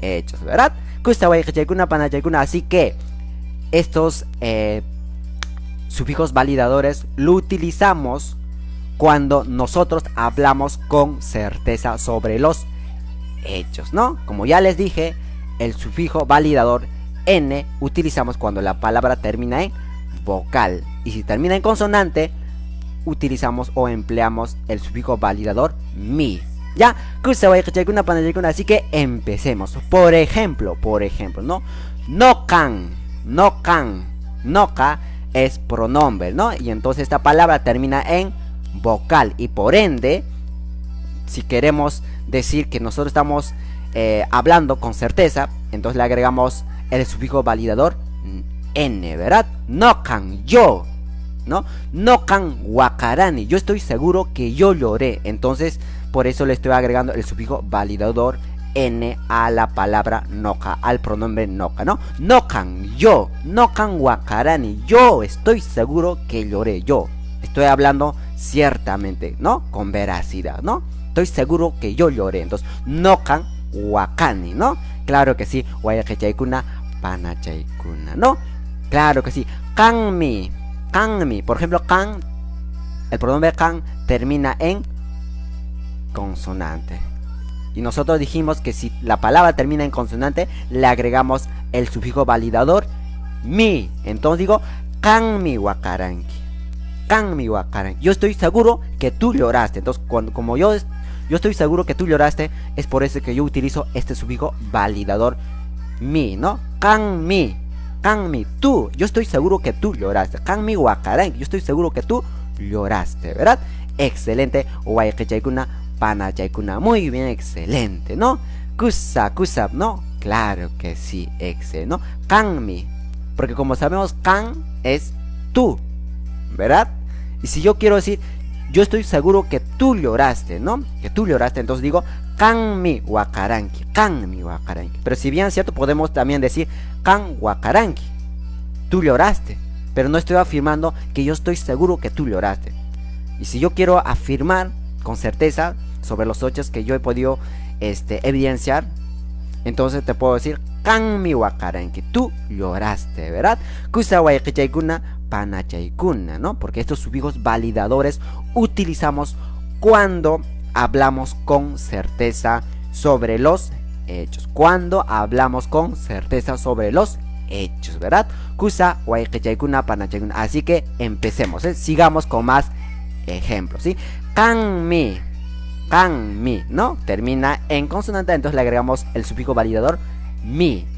hechos, ¿verdad? Así que estos sufijos validadores lo utilizamos cuando nosotros hablamos con certeza sobre los hechos, ¿no? Como ya les dije, el sufijo validador n utilizamos cuando la palabra termina en vocal, y si termina en consonante utilizamos o empleamos el sufijo validador mi. Ya, así que empecemos. Por ejemplo, ¿no? No can, noca es pronombre, ¿no? Y entonces esta palabra termina en vocal, y por ende, si queremos decir que nosotros estamos hablando con certeza, entonces le agregamos el sufijo validador n, ¿verdad? No can, yo, ¿no? No can wakarani, yo estoy seguro que yo lloré. Entonces por eso le estoy agregando el sufijo validador n a la palabra noca, al pronombre noca, ¿no? No can, yo, no can wakarani, yo estoy seguro que lloré, yo estoy hablando ciertamente, ¿no? Con veracidad, ¿no? Estoy seguro que yo lloré. Entonces no can wakani, ¿no? Claro que sí. Guayaquechaykuna, panachaykuna, ¿no? Claro que sí. Kanmi, por ejemplo, kan, el pronombre kan termina en consonante, y nosotros dijimos que si la palabra termina en consonante le agregamos el sufijo validador mi. Entonces digo kanmi wakaranki, yo estoy seguro que tú lloraste. Entonces como yo estoy seguro que tú lloraste, es por eso que yo utilizo este sufijo validador mi, ¿no? Kanmi, tú, yo estoy seguro que tú lloraste. Kanmi wakaranki, yo estoy seguro que tú lloraste, ¿verdad? Excelente. Guayaquechaykuna, panachaykuna, muy bien, excelente, ¿no? Kusa, ¿no? Claro que sí, excelente, ¿no? Kanmi, porque como sabemos, kan es tú, ¿verdad? Y si yo quiero decir, yo estoy seguro que tú lloraste, ¿no? Que tú lloraste, entonces digo kanmi wakaranki. Pero si bien es cierto, podemos también decir kan wakaranki, tú lloraste, pero no estoy afirmando que yo estoy seguro que tú lloraste. Y si yo quiero afirmar con certeza sobre los hechos que yo he podido evidenciar, entonces te puedo decir kanmi wakaranki, tú lloraste, ¿verdad? Kusa guayaquechaykuna, panachaykuna, ¿no? Porque estos sufijos validadores utilizamos cuando hablamos con certeza sobre los hechos. ¿Verdad? Kusa guayaquechaykuna, panachaykuna. Así que empecemos, ¿eh? Sigamos con más ejemplos, ¿sí? Kanmi, ¿no? Termina en consonante, entonces le agregamos el sufijo validador mi.